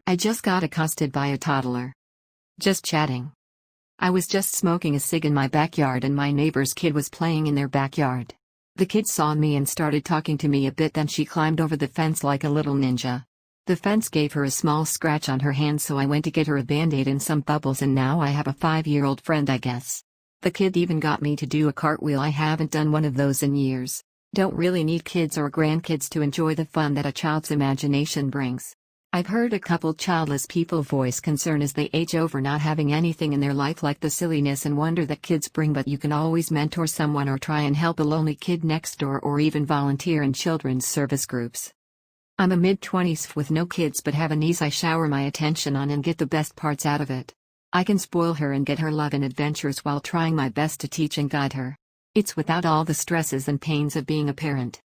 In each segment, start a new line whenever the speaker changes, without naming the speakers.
I just got accosted by a toddler. Just chatting. I was just smoking a cig in my backyard and my neighbor's kid was playing in their backyard. The kid saw me and started talking to me a bit, then she climbed over the fence like a little ninja. The fence gave her a small scratch on her hand, so I went to get her a band-aid and some bubbles, and now I have a 5-year-old friend, I guess. The kid even got me to do a cartwheel. I haven't done one of those in years. Don't really need kids or grandkids to enjoy the fun that a child's imagination brings. I've heard a couple childless people voice concern as they age over not having anything in their life like the silliness and wonder that kids bring, but you can always mentor someone or try and help a lonely kid next door or even volunteer in children's service groups. I'm a mid-20s with no kids but have a niece I shower my attention on and get the best parts out of it. I can spoil her and get her love and adventures while trying my best to teach and guide her. It's without all the stresses and pains of being a parent.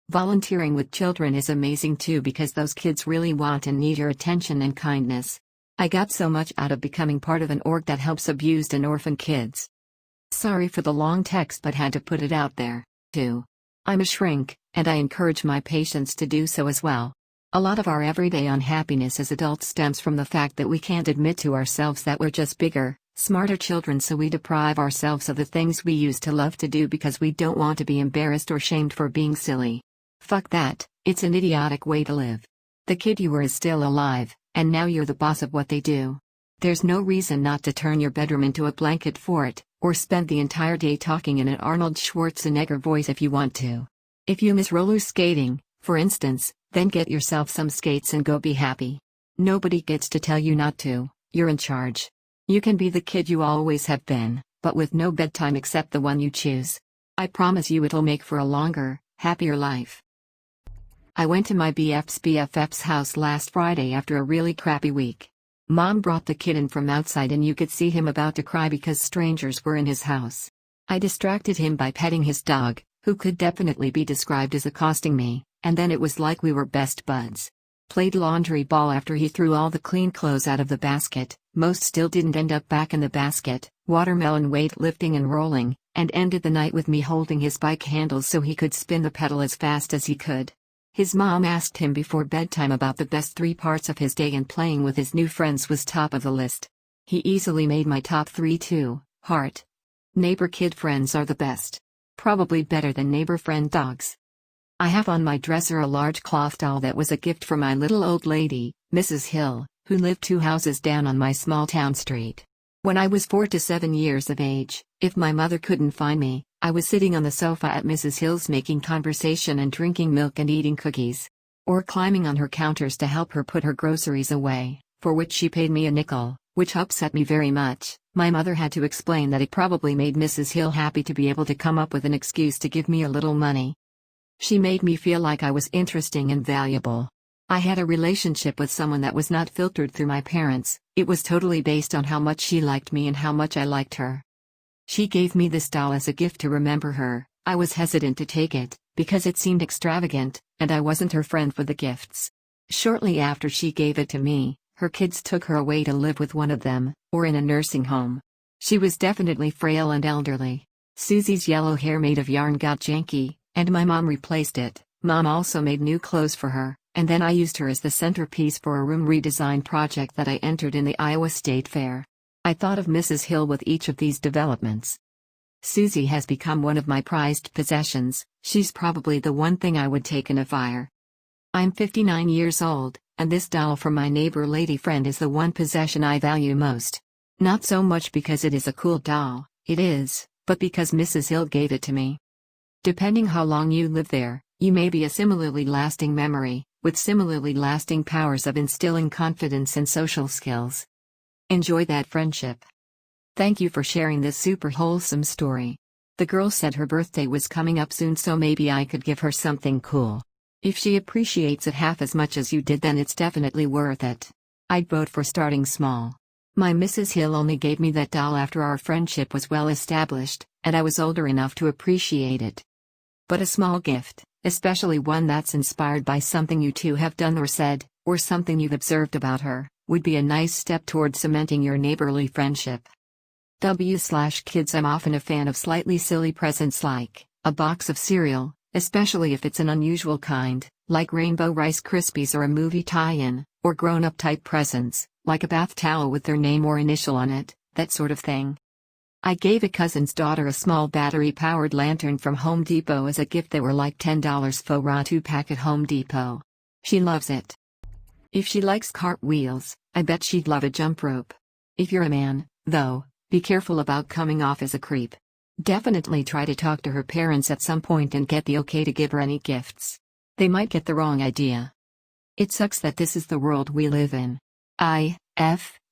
Volunteering with children is amazing too, because those kids really want and need your attention and kindness. I got so much out of becoming part of an org that helps abused and orphan kids. Sorry for the long text, but had to put it out there, too. I'm a shrink, and I encourage my patients to do so as well. A lot of our everyday unhappiness as adults stems from the fact that we can't admit to ourselves that we're just bigger, smarter children, so we deprive ourselves of the things we used to love to do because we don't want to be embarrassed or shamed for being silly. Fuck that, it's an idiotic way to live. The kid you were is still alive, and now you're the boss of what they do. There's no reason not to turn your bedroom into a blanket fort, or spend the entire day talking in an Arnold Schwarzenegger voice if you want to. If you miss roller skating, for instance, then get yourself some skates and go be happy. Nobody gets to tell you not to, you're in charge. You can be the kid you always have been, but with no bedtime except the one you choose. I promise you it'll make for a longer, happier life. I went to my BFF's house last Friday after a really crappy week. Mom brought the kid in from outside and you could see him about to cry because strangers were in his house. I distracted him by petting his dog, who could definitely be described as accosting me, and then it was like we were best buds. Played laundry ball after he threw all the clean clothes out of the basket, most still didn't end up back in the basket, watermelon weight lifting and rolling, and ended the night with me holding his bike handles so he could spin the pedal as fast as he could. His mom asked him before bedtime about the best 3 parts of his day, and playing with his new friends was top of the list. He easily made my top 3 too. Heart. Neighbor kid friends are the best. Probably better than neighbor friend dogs. I have on my dresser a large cloth doll that was a gift from my little old lady, Mrs. Hill, who lived 2 houses down on my small town street. When I was 4 to 7 years of age, if my mother couldn't find me, I was sitting on the sofa at Mrs. Hill's making conversation and drinking milk and eating cookies. Or climbing on her counters to help her put her groceries away, for which she paid me a nickel, which upset me very much. My mother had to explain that it probably made Mrs. Hill happy to be able to come up with an excuse to give me a little money. She made me feel like I was interesting and valuable. I had a relationship with someone that was not filtered through my parents, it was totally based on how much she liked me and how much I liked her. She gave me this doll as a gift to remember her. I was hesitant to take it, because it seemed extravagant, and I wasn't her friend for the gifts. Shortly after she gave it to me, her kids took her away to live with one of them, or in a nursing home. She was definitely frail and elderly. Susie's yellow hair made of yarn got janky, and my mom replaced it. Mom also made new clothes for her, and then I used her as the centerpiece for a room redesign project that I entered in the Iowa State Fair. I thought of Mrs. Hill with each of these developments. Susie has become one of my prized possessions. She's probably the one thing I would take in a fire. I'm 59 years old, and this doll from my neighbor lady friend is the one possession I value most. Not so much because it is a cool doll, it is, but because Mrs. Hill gave it to me. Depending how long you live there, you may be a similarly lasting memory, with similarly lasting powers of instilling confidence and social skills. Enjoy that friendship. Thank you for sharing this super wholesome story. The girl said her birthday was coming up soon, so maybe I could give her something cool. If she appreciates it half as much as you did, then it's definitely worth it. I'd vote for starting small. My Mrs. Hill only gave me that doll after our friendship was well established, and I was older enough to appreciate it. But a small gift, especially one that's inspired by something you two have done or said, or something you've observed about her, would be a nice step toward cementing your neighborly friendship. W/kids I'm often a fan of slightly silly presents like a box of cereal, especially if it's an unusual kind, like Rainbow Rice Krispies or a movie tie-in, or grown-up type presents, like a bath towel with their name or initial on it, that sort of thing. I gave a cousin's daughter a small battery-powered lantern from Home Depot as a gift. They were like $10 for a 2-pack at Home Depot. She loves it. If she likes cartwheels, I bet she'd love a jump rope. If you're a man, though, be careful about coming off as a creep. Definitely try to talk to her parents at some point and get the okay to give her any gifts. They might get the wrong idea. It sucks that this is the world we live in.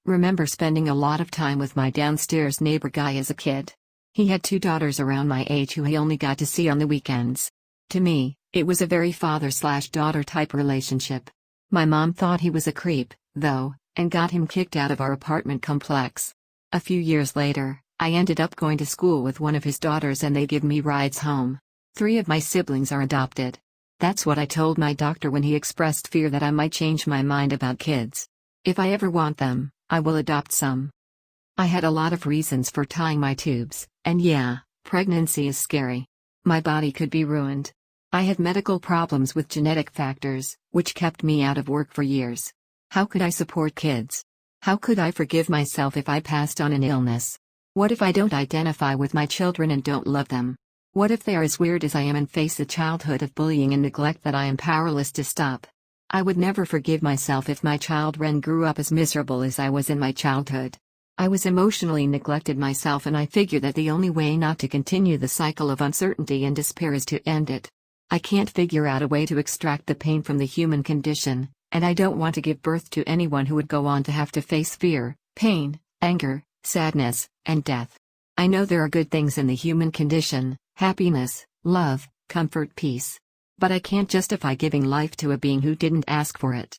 Remember spending a lot of time with my downstairs neighbor guy as a kid. He had 2 daughters around my age who he only got to see on the weekends. To me, it was a very father/daughter type relationship. My mom thought he was a creep, though, and got him kicked out of our apartment complex. A few years later, I ended up going to school with one of his daughters and they give me rides home. 3 of my siblings are adopted. That's what I told my doctor when he expressed fear that I might change my mind about kids. If I ever want them, I will adopt some. I had a lot of reasons for tying my tubes, and yeah, pregnancy is scary. My body could be ruined. I had medical problems with genetic factors, which kept me out of work for years. How could I support kids? How could I forgive myself if I passed on an illness? What if I don't identify with my children and don't love them? What if they are as weird as I am and face a childhood of bullying and neglect that I am powerless to stop? I would never forgive myself if my child Ren grew up as miserable as I was in my childhood. I was emotionally neglected myself and I figured that the only way not to continue the cycle of uncertainty and despair is to end it. I can't figure out a way to extract the pain from the human condition, and I don't want to give birth to anyone who would go on to have to face fear, pain, anger, sadness, and death. I know there are good things in the human condition, happiness, love, comfort, peace. But I can't justify giving life to a being who didn't ask for it.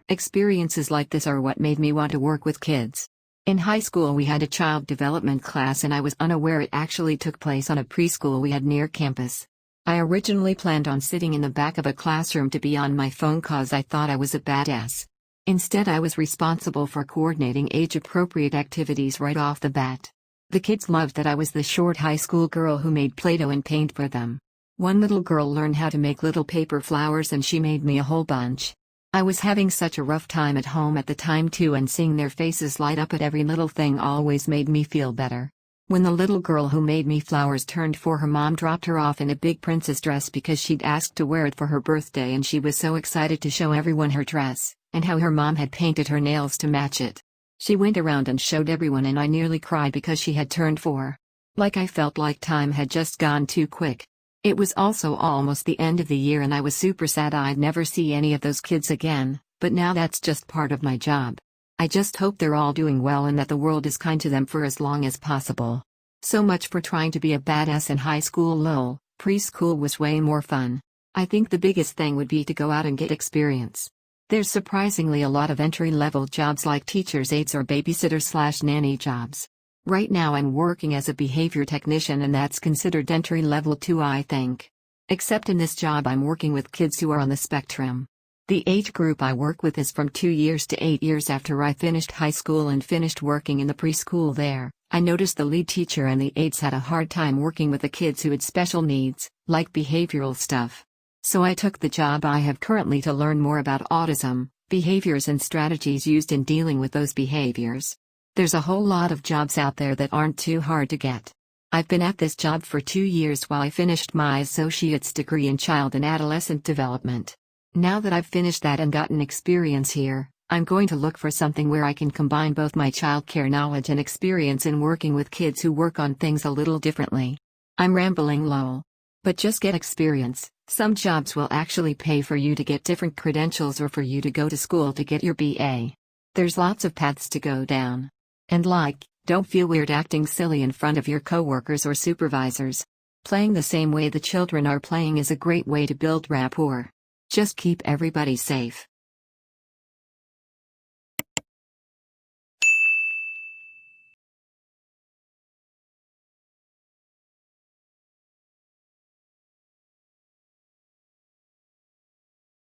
Experiences like this are what made me want to work with kids. In high school we had a child development class and I was unaware it actually took place on a preschool we had near campus. I originally planned on sitting in the back of a classroom to be on my phone cause I thought I was a badass. Instead I was responsible for coordinating age-appropriate activities right off the bat. The kids loved that I was the short high school girl who made Play-Doh and paint for them. One little girl learned how to make little paper flowers and she made me a whole bunch. I was having such a rough time at home at the time too, and seeing their faces light up at every little thing always made me feel better. When the little girl who made me flowers turned 4, her mom dropped her off in a big princess dress because she'd asked to wear it for her birthday and she was so excited to show everyone her dress, and how her mom had painted her nails to match it. She went around and showed everyone and I nearly cried because she had turned 4. Like I felt like time had just gone too quick. It was also almost the end of the year and I was super sad I'd never see any of those kids again, but now that's just part of my job. I just hope they're all doing well and that the world is kind to them for as long as possible. So much for trying to be a badass in high school. Lol, preschool was way more fun. I think the biggest thing would be to go out and get experience. There's surprisingly a lot of entry-level jobs like teachers' aides or babysitter/nanny jobs. Right now I'm working as a behavior technician and that's considered entry level too, I think. Except in this job I'm working with kids who are on the spectrum. The age group I work with is from 2 years to 8 years. After I finished high school and finished working in the preschool there, I noticed the lead teacher and the aides had a hard time working with the kids who had special needs, like behavioral stuff. So I took the job I have currently to learn more about autism, behaviors and strategies used in dealing with those behaviors. There's a whole lot of jobs out there that aren't too hard to get. I've been at this job for 2 years while I finished my associate's degree in child and adolescent development. Now that I've finished that and gotten experience here, I'm going to look for something where I can combine both my childcare knowledge and experience in working with kids who work on things a little differently. I'm rambling, lol. But just get experience. Some jobs will actually pay for you to get different credentials or for you to go to school to get your BA. There's lots of paths to go down. And don't feel weird acting silly in front of your coworkers or supervisors. Playing the same way the children are playing is a great way to build rapport. Just keep everybody safe.